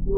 Let's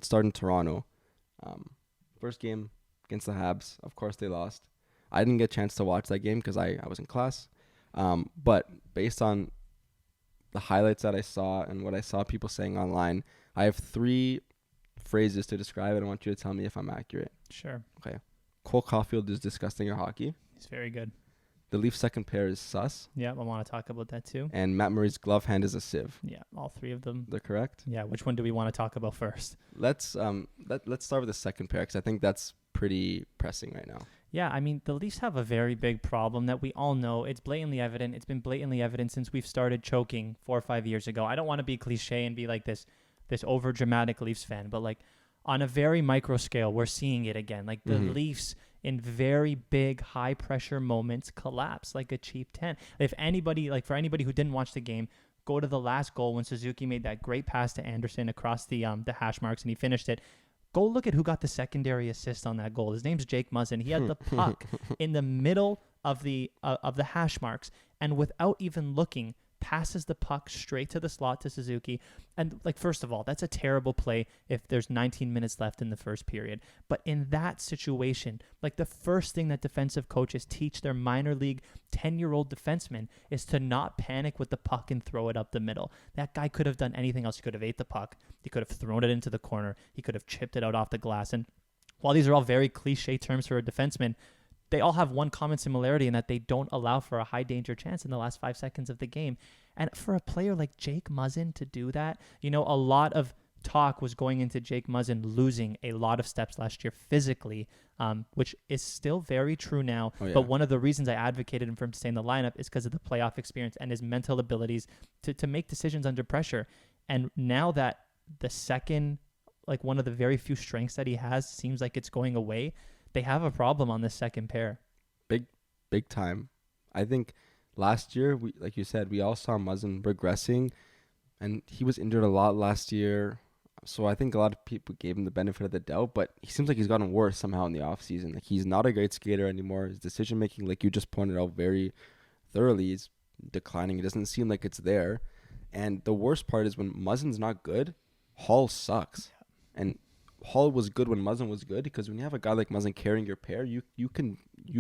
start in Toronto. First game against the Habs. Of course, they lost. I didn't get a chance to watch that game because I was in class. But based on the highlights that I saw and what I saw people saying online, I have 3 phrases to describe it. I want you to tell me if I'm accurate. Sure. Okay. Cole Caulfield is disgusting at hockey. He's very good. The Leafs' second pair is sus. Yeah, I want to talk about that too. And Matt Murray's glove hand is a sieve. Yeah, all 3 of them. They're correct? Yeah, which one do we want to talk about first? Let's start with the second pair because I think that's pretty pressing right now. Yeah, I mean, the Leafs have a very big problem that we all know. It's blatantly evident. It's been blatantly evident since we've started choking 4 or 5 years ago. I don't want to be cliche and be like this over-dramatic Leafs fan, but like on a very micro scale, we're seeing it again. Like the Leafs in very big, high-pressure moments collapse like a cheap 10. If anybody, like for anybody who didn't watch the game, go to the last goal when Suzuki made that great pass to Anderson across the hash marks and he finished it. Go look at who got the secondary assist on that goal. His name's Jake Muzzin. He had the puck in the middle of the hash marks, and without even looking, passes the puck straight to the slot to Suzuki. And like, first of all, that's a terrible play if there's 19 minutes left in the first period. But in that situation, like the first thing that defensive coaches teach their minor league 10-year-old defensemen is to not panic with the puck and throw it up the middle. That guy could have done anything else. He could have ate the puck. He could have thrown it into the corner. He could have chipped it out off the glass. And while these are all very cliche terms for a defenseman, they all have one common similarity in that they don't allow for a high danger chance in the last 5 seconds of the game. And for a player like Jake Muzzin to do that, you know, a lot of talk was going into Jake Muzzin losing a lot of steps last year physically, which is still very true now. Oh, yeah. But one of the reasons I advocated him for him to stay in the lineup is because of the playoff experience and his mental abilities to make decisions under pressure. And now that the second, like one of the very few strengths that he has seems like it's going away, they have a problem on this second pair. Big time. I think last year, like you said, we all saw Muzzin regressing, and he was injured a lot last year. So I think a lot of people gave him the benefit of the doubt, but he seems like he's gotten worse somehow in the offseason. Like he's not a great skater anymore. His decision making, like you just pointed out very thoroughly, is declining. It doesn't seem like it's there. And the worst part is when Muzzin's not good, Hall sucks. And Hall was good when Muzzin was good, because when you have a guy like Muzzin carrying your pair, you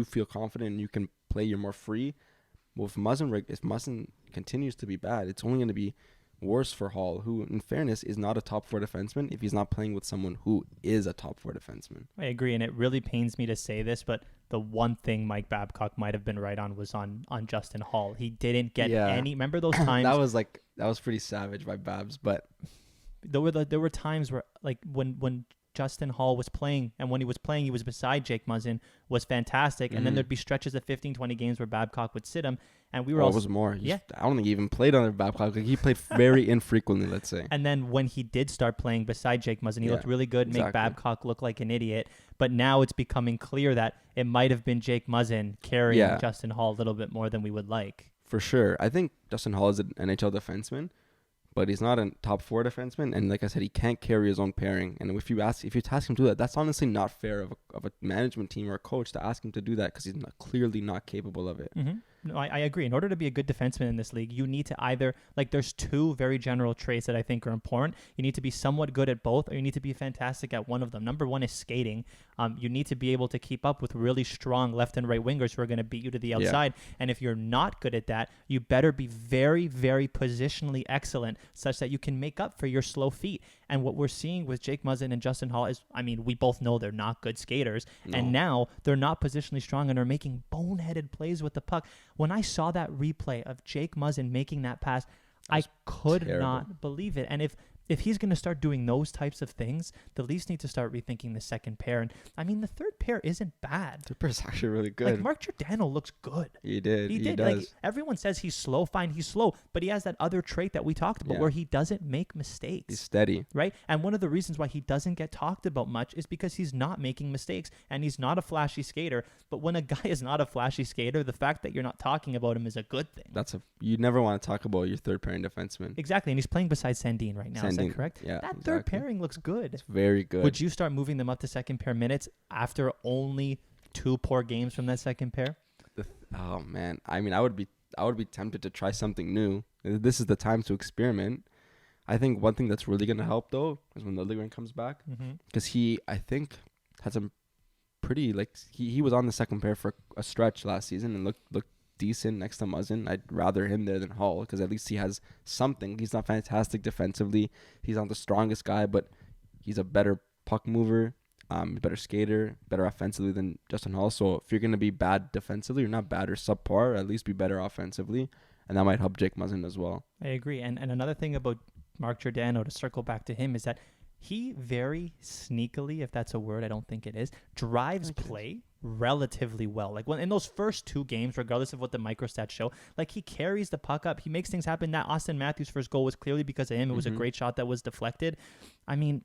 feel confident and you can play. You're more free. Well, if Muzzin continues to be bad, it's only going to be worse for Hall, who, in fairness, is not a top 4 defenseman if he's not playing with someone who is a top 4 defenseman. I agree, and it really pains me to say this, but the one thing Mike Babcock might have been right on was on Justin Hall. He didn't get any. Remember those times? that was pretty savage by Babs, but there were times where, like, when Justin Hall was playing, and when he was playing, he was beside Jake Muzzin, was fantastic. And then there'd be stretches of 15, 20 games where Babcock would sit him, and we were all... It was more. I don't think he even played under Babcock. Like, he played very infrequently, let's say. And then when he did start playing beside Jake Muzzin, he looked really good, make Babcock look like an idiot. But now it's becoming clear that it might have been Jake Muzzin carrying Justin Hall a little bit more than we would like. For sure. I think Justin Hall is an NHL defenseman, but he's not a top 4 defenseman, and like I said, he can't carry his own pairing. And if you task him to do that, that's honestly not fair of a management team or a coach to ask him to do that, because he's clearly not capable of it. Mm-hmm. No, I agree. In order to be a good defenseman in this league, you need to either, like, there's 2 very general traits that I think are important. You need to be somewhat good at both, or you need to be fantastic at one of them. Number 1 is skating. You need to be able to keep up with really strong left and right wingers who are going to beat you to the outside. Yeah. And if you're not good at that, you better be very, very positionally excellent, such that you can make up for your slow feet. And what we're seeing with Jake Muzzin and Justin Hall is, I mean, we both know they're not good skaters. No. And now they're not positionally strong and are making boneheaded plays with the puck. When I saw that replay of Jake Muzzin making that pass, I could not believe it. And if If he's going to start doing those types of things, the Leafs need to start rethinking the second pair. And I mean, the third pair isn't bad. Third pair is actually really good. Like Mark Giordano looks good. He did. He did. does. Like everyone says he's slow. Fine, he's slow, but he has that other trait that we talked about where he doesn't make mistakes. He's steady. Right? And one of the reasons why he doesn't get talked about much is because he's not making mistakes and he's not a flashy skater. But when a guy is not a flashy skater, the fact that you're not talking about him is a good thing. You never want to talk about your third pairing defenseman. Exactly. And he's playing beside Sandin right now. Is that correct? Yeah. That third pairing looks good. It's very good. Would you start moving them up to second pair minutes after only 2 poor games from that second pair? Oh man. I mean, I would be tempted to try something new. This is the time to experiment. I think one thing that's really going to help though is when Liljegren comes back, because he, I think, had some pretty he was on the second pair for a stretch last season and looked decent next to Muzzin. I'd rather him there than Hull because at least he has something. He's not fantastic defensively. He's not the strongest guy, but he's a better puck mover, better skater, better offensively than Justin Hull. So if you're going to be bad defensively, you're not bad or subpar, at least be better offensively. And that might help Jake Muzzin as well. I agree. And another thing about Mark Giordano, to circle back to him, is that he very sneakily, if that's a word, I don't think it is, drives play relatively well. Like when in those first 2 games, regardless of what the microstats show, like he carries the puck up. He makes things happen. That Austin Matthews' first goal was clearly because of him. It was a great shot that was deflected. I mean,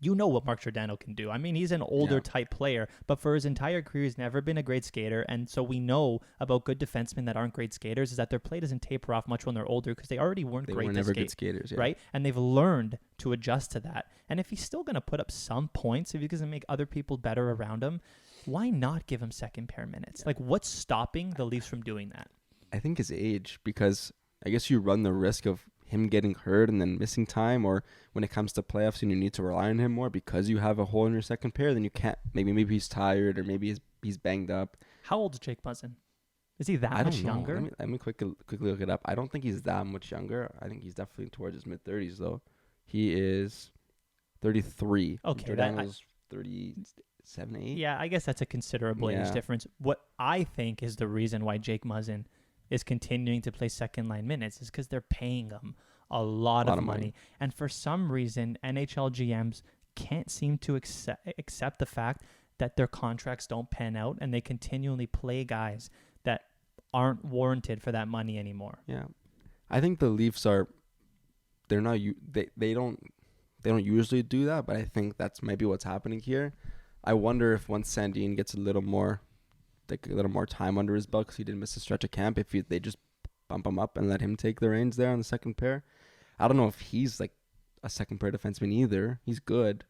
you know what Mark Giordano can do. I mean, he's an older type player, but for his entire career, he's never been a great skater. And so we know about good defensemen that aren't great skaters is that their play doesn't taper off much when they're older because they already weren't They great were to never skate, good skaters, right? And they've learned to adjust to that. And if he's still going to put up some points, if he's going to make other people better around him, why not give him second pair minutes? Like, what's stopping the Leafs from doing that? I think his age, because I guess you run the risk of him getting hurt and then missing time, or when it comes to playoffs and you need to rely on him more because you have a hole in your second pair, then you can't. Maybe he's tired or maybe he's banged up. How old is Jake Muzzin? Is he that much younger? Let me quickly look it up. I don't think he's that much younger. I think he's definitely towards his mid-30s though. He is 33. Okay, Giordano's 37, 8. Yeah, I guess that's a considerable age difference. What I think is the reason why Jake Muzzin is continuing to play second line minutes is because they're paying him a lot of money. And for some reason, NHL GMs can't seem to accept the fact that their contracts don't pan out and they continually play guys that aren't warranted for that money anymore. Yeah. I think the Leafs they don't usually do that, but I think that's maybe what's happening here. I wonder if once Sandin gets a little more time under his belt because he did miss a stretch of camp, if they just bump him up and let him take the reins there on the second pair. I don't know if he's like a second pair defenseman either. He's good,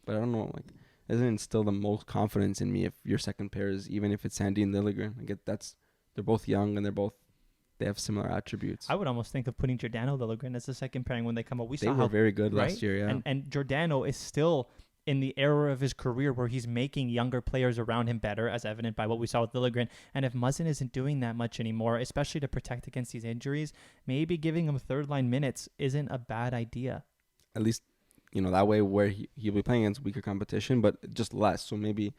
but I don't know. Like, it doesn't instill the most confidence in me if your second pair is, even if it's Sandy and Liljegren. They're both young and they have similar attributes. I would almost think of putting Giordano Liljegren as the second pairing when they come up. They were very good last year, yeah. And Giordano is still in the era of his career where he's making younger players around him better, as evident by what we saw with Liljegren. And if Muzzin isn't doing that much anymore, especially to protect against these injuries, maybe giving him third line minutes isn't a bad idea. At least, that way where he'll be playing against weaker competition, but just less. So maybe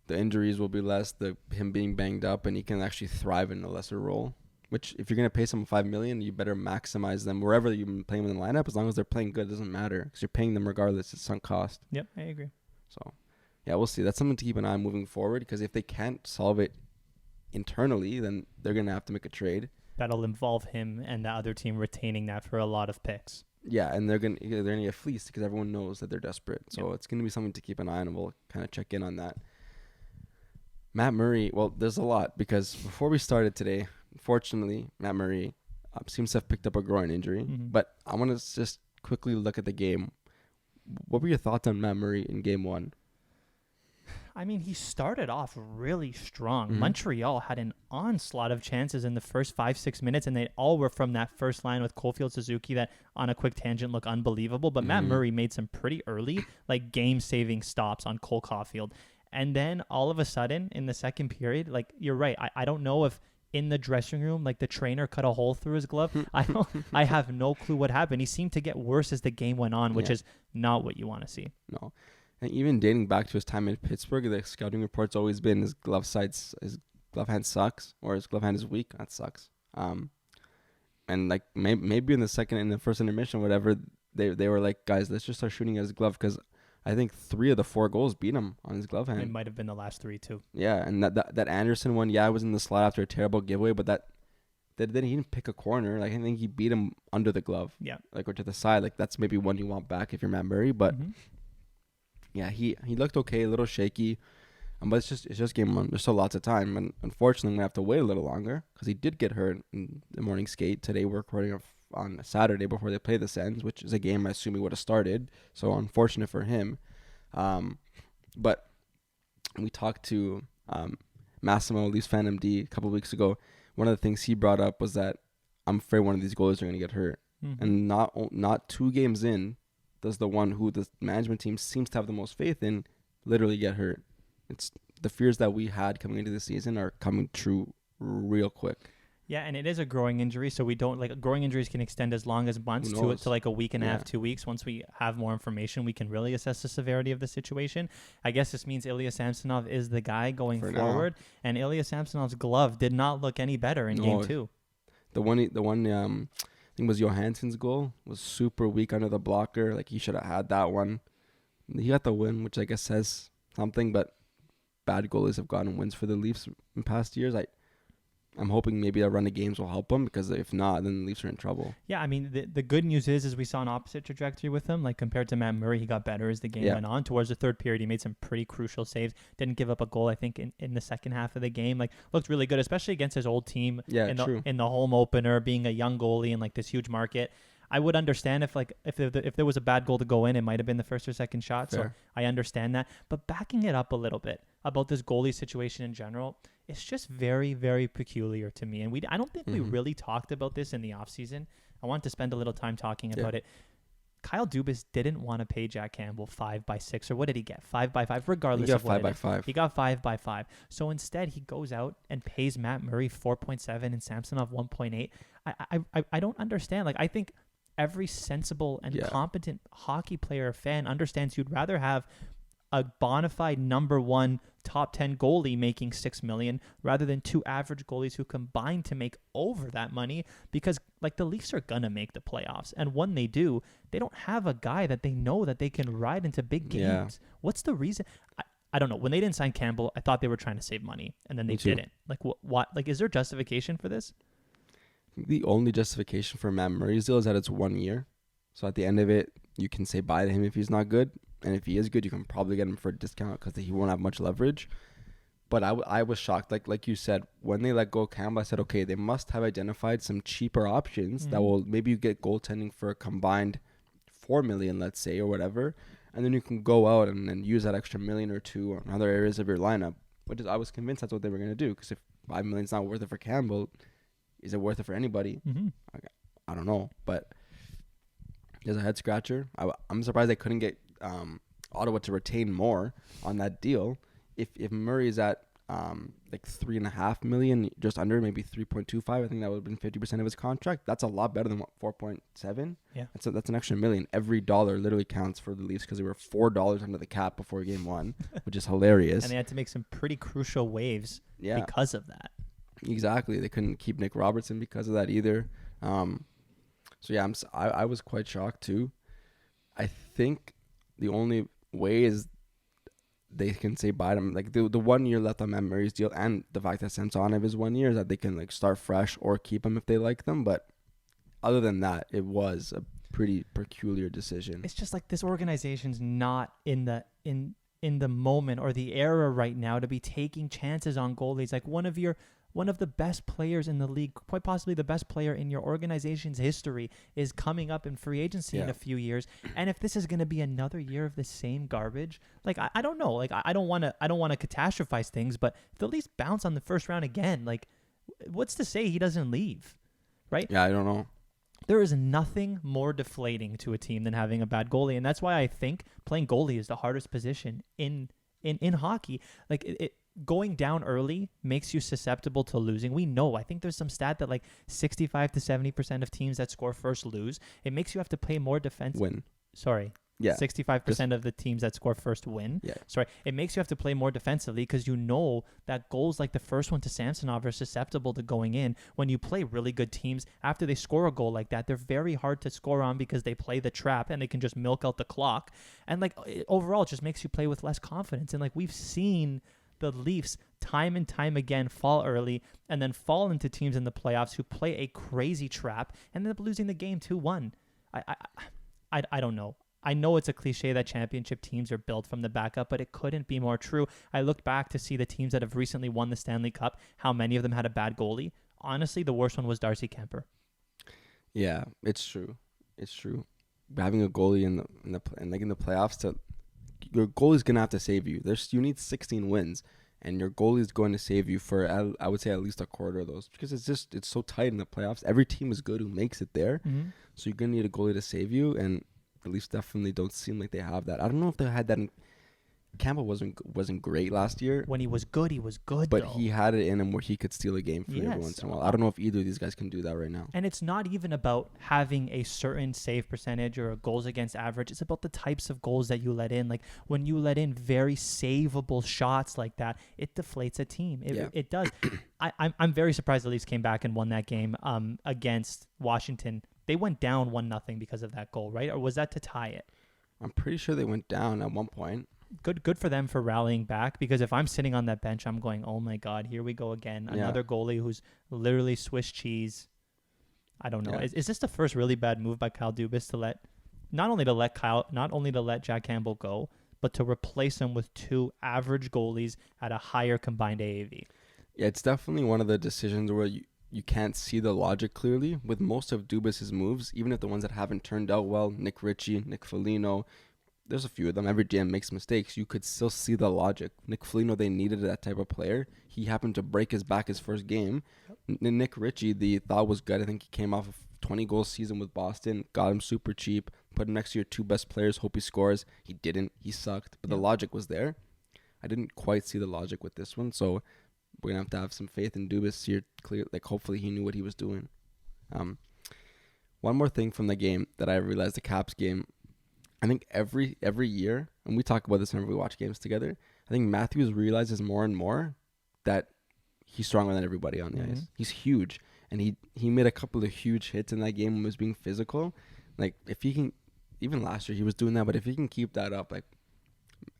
the injuries will be less, him being banged up, and he can actually thrive in a lesser role. Which, if you're going to pay someone $5 million, you better maximize them wherever you've been playing them in the lineup. As long as they're playing good, it doesn't matter because you're paying them regardless. It's sunk cost. Yep, I agree. So, yeah, we'll see. That's something to keep an eye on moving forward because if they can't solve it internally, then they're going to have to make a trade. That'll involve him and the other team retaining that for a lot of picks. Yeah, and they're going to get fleeced because everyone knows that they're desperate. So It's going to be something to keep an eye on, and we'll kind of check in on that. Matt Murray, well, there's a lot because before we started today, unfortunately, Matt Murray seems to have picked up a groin injury. Mm-hmm. But I want to just quickly look at the game. What were your thoughts on Matt Murray in Game 1? I mean, he started off really strong. Mm-hmm. Montreal had an onslaught of chances in the first 5-6 minutes, and they all were from that first line with Caulfield Suzuki that on a quick tangent looked unbelievable. But Matt Murray made some pretty early, game-saving stops on Cole Caulfield. And then all of a sudden, in the second period, you're right. I don't know if in the dressing room, the trainer cut a hole through his glove. I have no clue what happened. He seemed to get worse as the game went on, which is not what you want to see. No. And even dating back to his time in Pittsburgh, the scouting report's always been his glove hand sucks, or his glove hand is weak. That sucks. And maybe in the first intermission, whatever, they were like, guys, let's just start shooting at his glove, because I think 3 of the 4 goals beat him on his glove hand. It might have been the last 3 too. Yeah, and that Anderson one, yeah, was in the slot after a terrible giveaway, but that then he didn't pick a corner. Like, I think he beat him under the glove. Yeah. Like, or to the side. Like, that's maybe one you want back if you're Matt Murray. But yeah, he looked okay, a little shaky. But it's just game 1. There's still lots of time, and unfortunately we have to wait a little longer because he did get hurt in the morning skate. Today we're recording on a Saturday before they play the Sens, which is a game I assume he would have started. So unfortunate for him. But we talked to Massimo, Leafs fan MD, a couple of weeks ago. One of the things he brought up was that I'm afraid one of these goalies are going to get hurt, and not 2 games in does the one who the management team seems to have the most faith in literally get hurt. It's the fears that we had coming into the season are coming true real quick. Yeah, and it is a growing injury, so we don't like growing injuries can extend as long as months to like a week and a half, 2 weeks. Once we have more information, we can really assess the severity of the situation. I guess this means Ilya Samsonov is the guy going forward, and Ilya Samsonov's glove did not look any better in game 2. The one I think was Johansson's goal was super weak under the blocker. Like, he should have had that one. He got the win, which I guess says something, but bad goalies have gotten wins for the Leafs in past years. I'm hoping maybe a run of games will help them, because if not, then the Leafs are in trouble. Yeah, I mean, the good news is we saw an opposite trajectory with him. Like, compared to Matt Murray, he got better as the game went on. Towards the third period, he made some pretty crucial saves. Didn't give up a goal, I think, in the second half of the game. Like, looked really good, especially against his old team in the home opener, being a young goalie in like this huge market. I would understand if there was a bad goal to go in, it might have been the first or second shot. Fair. So I understand that. But backing it up a little bit about this goalie situation in general, it's just very, very peculiar to me. And I don't think we really talked about this in the offseason. I want to spend a little time talking about it. Kyle Dubas didn't want to pay Jack Campbell 5x6, or what did he get? 5x5, regardless of what it is. 5x5. He got 5x5. So instead, he goes out and pays Matt Murray 4.7 and Samsonov 1.8. I don't understand. Like, I think every sensible and competent hockey player fan understands you'd rather have a bona fide number 1 top 10 goalie making $6 million rather than 2 average goalies who combine to make over that money, because like the Leafs are gonna make the playoffs, and when they do, they don't have a guy that they know that they can ride into big games. What's the reason? I don't know. When they didn't sign Campbell, I thought they were trying to save money, and then they didn't. Like, what? Like, is there justification for this? The only justification for Matt Murray's deal is that it's 1 year. So at the end of it, you can say bye to him if he's not good. And if he is good, you can probably get him for a discount because he won't have much leverage. But I was shocked. Like you said, when they let go Campbell, I said, okay, they must have identified some cheaper options that will maybe you get goaltending for a combined $4 million, let's say, or whatever. And then you can go out and then use that extra $1 million or $2 million on other areas of your lineup. Which is, I was convinced that's what they were going to do. Because if $5 million is not worth it for Campbell, is it worth it for anybody? I don't know. But there's a head scratcher. I'm surprised they couldn't get Ottawa to retain more on that deal. If Murray is at like $3.5 million, just under, maybe 3.25, I think that would have been 50% of his contract. That's a lot better than 4.7. Yeah, that's an extra $1 million. Every dollar literally counts for the Leafs because they were $4 under the cap before game 1, which is hilarious. And they had to make some pretty crucial waves because of that. Exactly, they couldn't keep Nick Robertson because of that either. So yeah, I was quite shocked too. I think the only way is they can say bye to him. Like the 1 year left on Matt Murray's deal, and the fact that Samsonov is 1 year, is that they can like start fresh or keep him if they like them. But other than that, it was a pretty peculiar decision. It's just like this organization's not in the moment or the era right now to be taking chances on goalies. Like one of the best players in the league, quite possibly the best player in your organization's history, is coming up in free agency in a few years. And if this is going to be another year of the same garbage, like I don't know, like I don't want to catastrophize things, but if the Leafs bounce on the first round again, like what's to say he doesn't leave, right? Yeah, I don't know. There is nothing more deflating to a team than having a bad goalie, and that's why I think playing goalie is the hardest position in hockey. Like it going down early makes you susceptible to losing. We know. I think there's some stat that like 65 to 70% of teams that score first lose. It makes you have to play more defense. Win. Sorry. Yeah. 65% of the teams that score first win. Yeah. Sorry, it makes you have to play more defensively because you know that goals like the first one to Samsonov are susceptible to going in. When you play really good teams, after they score a goal like that, they're very hard to score on because they play the trap and they can just milk out the clock. And like overall, it just makes you play with less confidence. And like we've seen the Leafs time and time again fall early and then fall into teams in the playoffs who play a crazy trap and end up losing the game 2-1. I don't know. I know it's a cliche that championship teams are built from the backup, but it couldn't be more true. I looked back to see the teams that have recently won the Stanley Cup, how many of them had a bad goalie. Honestly, the worst one was Darcy Kemper. Yeah, it's true. It's true. Having a goalie in the playoffs, your goalie's gonna have to save you. You need 16 wins, and your goalie's going to save you for I would say at least a quarter of those because it's so tight in the playoffs. Every team is good who makes it there, so you're gonna need a goalie to save you, and the Leafs definitely don't seem like they have that. I don't know if they had that. Campbell wasn't great last year. When he was good, but though. He had it in him where he could steal a game for you every once in a while. I don't know if either of these guys can do that right now. And it's not even about having a certain save percentage or a goals against average. It's about the types of goals that you let in. Like when you let in very savable shots like that, it deflates a team. It does. I'm very surprised the Leafs came back and won that game against Washington. They went down 1-0 because of that goal, right? Or was that to tie it? I'm pretty sure they went down at one point. Good for them for rallying back, because if I'm sitting on that bench, I'm going, oh my God, here we go again. Another goalie who's literally Swiss cheese. I don't know. Yeah. Is this the first really bad move by Kyle Dubas to not only to let Jack Campbell go, but to replace him with two average goalies at a higher combined AAV? Yeah, it's definitely one of the decisions where you can't see the logic clearly with most of Dubas's moves, even if the ones that haven't turned out well, Nick Ricci, Nick Foligno, there's a few of them. Every GM makes mistakes. You could still see the logic. Nick Foligno, they needed that type of player. He happened to break his back his first game. Nick Ricci, the thought was good. I think he came off a 20-goal season with Boston, got him super cheap, put him next to your two best players, hope he scores. He didn't. He sucked. But the logic was there. I didn't quite see the logic with this one, so we're going to have some faith in Dubas here. Hopefully he knew what he was doing. One more thing from the game that I realized, the Caps game, I think every year, and we talk about this whenever we watch games together, I think Matthews realizes more and more that he's stronger than everybody on the ice. He's huge, and he made a couple of huge hits in that game and was being physical. Like, if he can, even last year he was doing that, but if he can keep that up, like,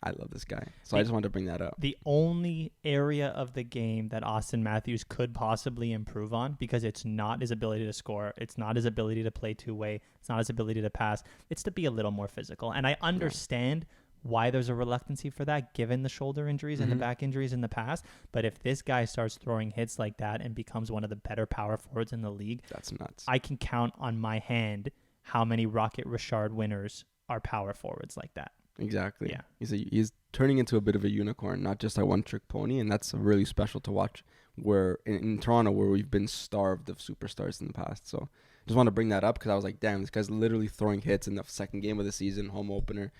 I love this guy. So I just wanted to bring that up. The only area of the game that Austin Matthews could possibly improve on, because it's not his ability to score, it's not his ability to play two-way, it's not his ability to pass, it's to be a little more physical. And I understand why there's a reluctancy for that, given the shoulder injuries and the back injuries in the past. But if this guy starts throwing hits like that and becomes one of the better power forwards in the league, that's nuts. I can count on my hand how many Rocket Richard winners are power forwards like that. Exactly. Yeah. He's turning into a bit of a unicorn, not just a one-trick pony, and that's really special to watch. Where in Toronto, where we've been starved of superstars in the past, so just want to bring that up because I was like, damn, this guy's literally throwing hits in the second game of the season, home opener.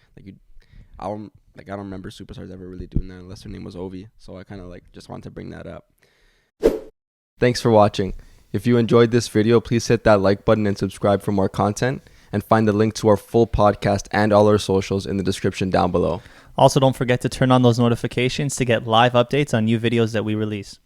I don't remember superstars ever really doing that unless their name was Ovi. So I kind of just wanted to bring that up. Thanks for watching. If you enjoyed this video, please hit that like button and subscribe for more content. And find the link to our full podcast and all our socials in the description down below. Also, don't forget to turn on those notifications to get live updates on new videos that we release.